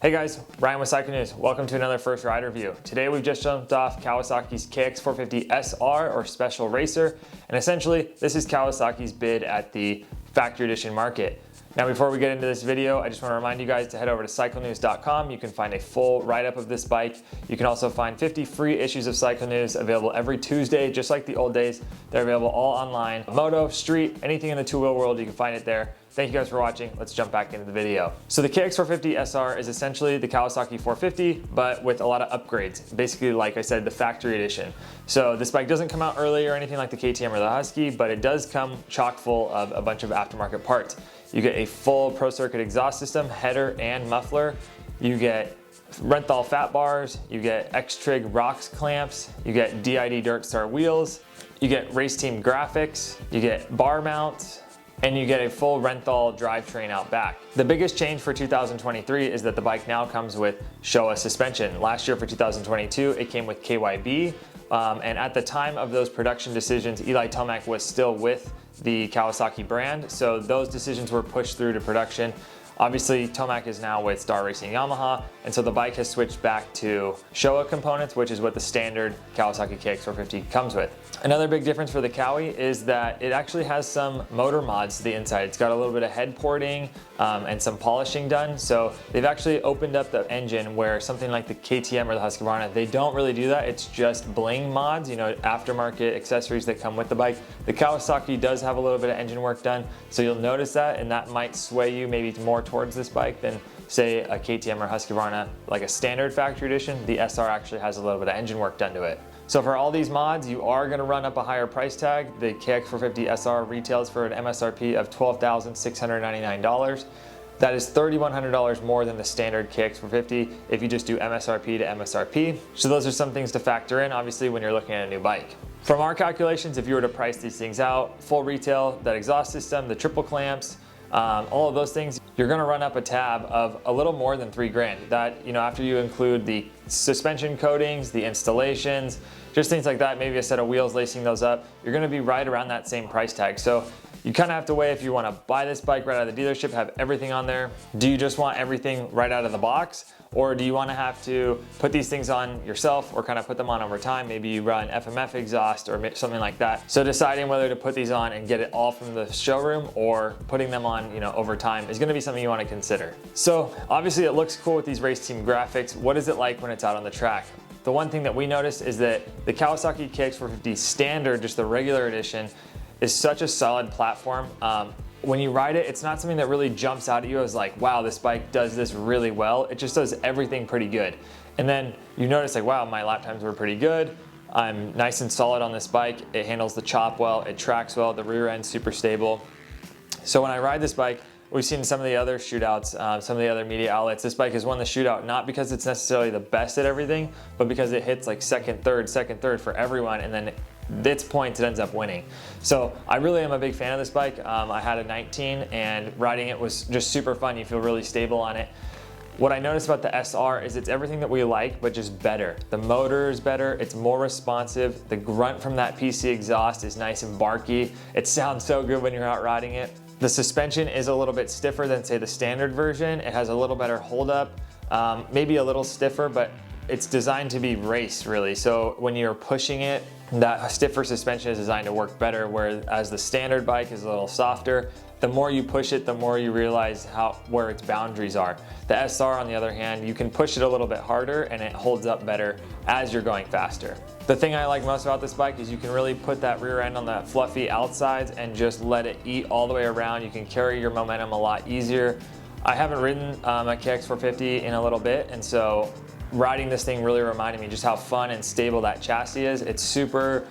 Hey guys, Ryan with Cycle News. Welcome to another First Ride review. Today we've just jumped off Kawasaki's KX450SR or Special Racer, and essentially this is Kawasaki's bid at the factory edition market. Now before we get into this video, I just want to remind you guys to head over to cyclenews.com. You can find a full write-up of this bike. You can also find 50 free issues of Cycle News available every Tuesday, just like the old days. They're available all online. Moto, street, anything in the two-wheel world, you can find it there. Thank you guys for watching. Let's jump back into the video. So the KX450SR is essentially the Kawasaki 450, but with a lot of upgrades. Basically, like I said, the factory edition. So this bike doesn't come out early or anything like the KTM or the Husky, but it does come chock full of a bunch of aftermarket parts. You get a full Pro Circuit exhaust system, header and muffler. You get Renthal fat bars. You get X-Trig rocks clamps. You get DID Dirt Star wheels. You get Race Team graphics. You get bar mounts. And you get a full Renthal drivetrain out back. The biggest change for 2023 is that the bike now comes with Showa suspension. Last year for 2022, it came with KYB. And at the time of those production decisions, Eli Tomac was still with the Kawasaki brand. So those decisions were pushed through to production. Obviously, Tomac is now with Star Racing Yamaha, and so the bike has switched back to Showa components, which is what the standard Kawasaki KX450 comes with. Another big difference for the Kawi is that it actually has some motor mods to the inside. It's got a little bit of head porting and some polishing done. So they've actually opened up the engine where something like the KTM or the Husqvarna, they don't really do that. It's just bling mods, you know, aftermarket accessories that come with the bike. The Kawasaki does have a little bit of engine work done, so you'll notice that, and that might sway you maybe more towards this bike than say a KTM or Husqvarna. Like a standard factory edition, the SR actually has a little bit of engine work done to it. So for all these mods, you are going to run up a higher price tag. The KX450SR retails for an MSRP of $12,699. That is $3,100 more than the standard KX450 if you just do MSRP to MSRP. So those are some things to factor in, obviously, when you're looking at a new bike. From our calculations, if you were to price these things out, full retail, that exhaust system, the triple clamps, all of those things, you're gonna run up a tab of a little more than $3,000. That, you know, after you include the suspension coatings, the installations, just things like that, maybe a set of wheels lacing those up, you're gonna be right around that same price tag. So you kind of have to weigh if you want to buy this bike right out of the dealership, have everything on there. Do you just want everything right out of the box? Or do you want to have to put these things on yourself or kind of put them on over time? Maybe you run FMF exhaust or something like that. So deciding whether to put these on and get it all from the showroom or putting them on, you know, over time is going to be something you want to consider. So obviously it looks cool with these Race Team graphics. What is it like when it's out on the track? The one thing that we noticed is that the Kawasaki KX450 standard, just the regular edition, is such a solid platform. When you ride it, it's not something that really jumps out at you as like, wow, this bike does this really well. It just does everything pretty good. And then you notice like, wow, my lap times were pretty good. I'm nice and solid on this bike. It handles the chop well, it tracks well, the rear end's super stable. So when I ride this bike, we've seen some of the other shootouts, some of the other media outlets. This bike has won the shootout, not because it's necessarily the best at everything, but because it hits like second, third for everyone, and then its points, it ends up winning. So I really am a big fan of this bike. I had a 19 and riding it was just super fun. You feel really stable on it. What I noticed about the SR is it's everything that we like, but just better. The motor is better, it's more responsive. The grunt from that PC exhaust is nice and barky. It sounds so good when you're out riding it. The suspension is a little bit stiffer than say the standard version. It has a little better hold up, maybe a little stiffer, but it's designed to be race really. So when you're pushing it, that stiffer suspension is designed to work better, whereas the standard bike is a little softer. The more you push it, the more you realize where its boundaries are. The SR, on the other hand, you can push it a little bit harder and it holds up better as you're going faster. The thing I like most about this bike is you can really put that rear end on that fluffy outsides and just let it eat all the way around. You can carry your momentum a lot easier. I haven't ridden a KX450 in a little bit, and so riding this thing really reminded me just how fun and stable that chassis is. It's super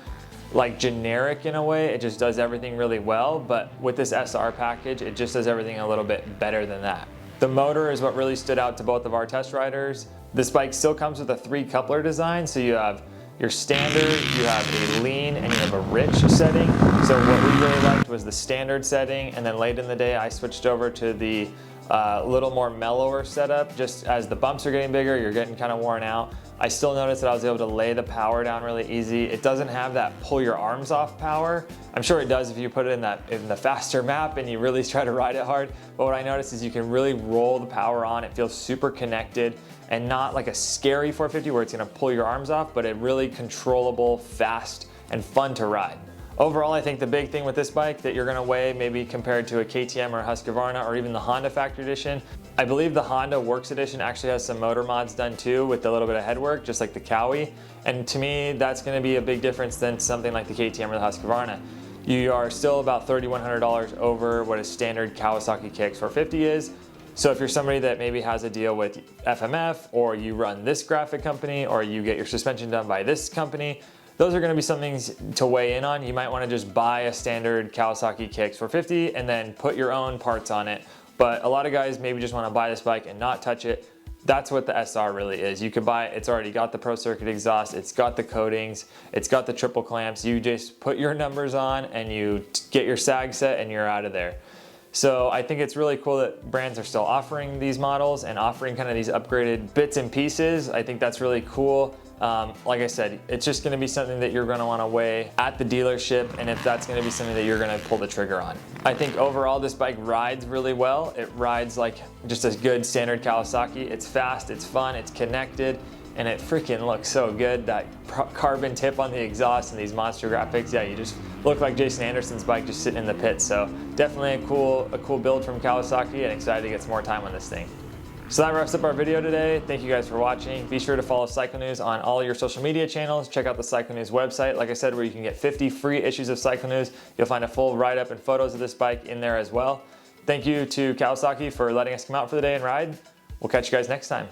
like generic in a way. It just does everything really well, but with this SR package, it just does everything a little bit better than that. The motor is what really stood out to both of our test riders. This bike still comes with a 3-coupler design, so you have your standard, you have a lean, and you have a rich setting. So what we really liked was the standard setting, and then late in the day I switched over to the a little more mellower setup. Just as the bumps are getting bigger, you're getting kind of worn out. I still noticed that I was able to lay the power down really easy. It doesn't have that pull your arms off power. I'm sure it does if you put it in the faster map and you really try to ride it hard. But what I noticed is you can really roll the power on. It feels super connected and not like a scary 450 where it's gonna pull your arms off, but it really controllable, fast, and fun to ride. Overall, I think the big thing with this bike that you're gonna weigh, maybe compared to a KTM or a Husqvarna or even the Honda Factory Edition, I believe the Honda Works Edition actually has some motor mods done too with a little bit of headwork, just like the Kawi. And to me, that's gonna be a big difference than something like the KTM or the Husqvarna. You are still about $3,100 over what a standard Kawasaki KX450 is. So if you're somebody that maybe has a deal with FMF, or you run this graphic company, or you get your suspension done by this company, those are gonna be some things to weigh in on. You might wanna just buy a standard Kawasaki KX450 and then put your own parts on it. But a lot of guys maybe just wanna buy this bike and not touch it. That's what the SR really is. You could buy it, it's already got the Pro Circuit exhaust, it's got the coatings, it's got the triple clamps. You just put your numbers on and you get your sag set and you're out of there. So I think it's really cool that brands are still offering these models and offering kind of these upgraded bits and pieces. I think that's really cool. Like I said, it's just gonna be something that you're gonna wanna weigh at the dealership, and if that's gonna be something that you're gonna pull the trigger on. I think overall this bike rides really well. It rides like just a good standard Kawasaki. It's fast, it's fun, it's connected, and it freaking looks so good. That carbon tip on the exhaust and these monster graphics, yeah, you just look like Jason Anderson's bike just sitting in the pit. So definitely a cool build from Kawasaki, and excited to get some more time on this thing. So that wraps up our video today. Thank you guys for watching. Be sure to follow Cycle News on all your social media channels. Check out the Cycle News website, like I said, where you can get 50 free issues of Cycle News. You'll find a full write-up and photos of this bike in there as well. Thank you to Kawasaki for letting us come out for the day and ride. We'll catch you guys next time.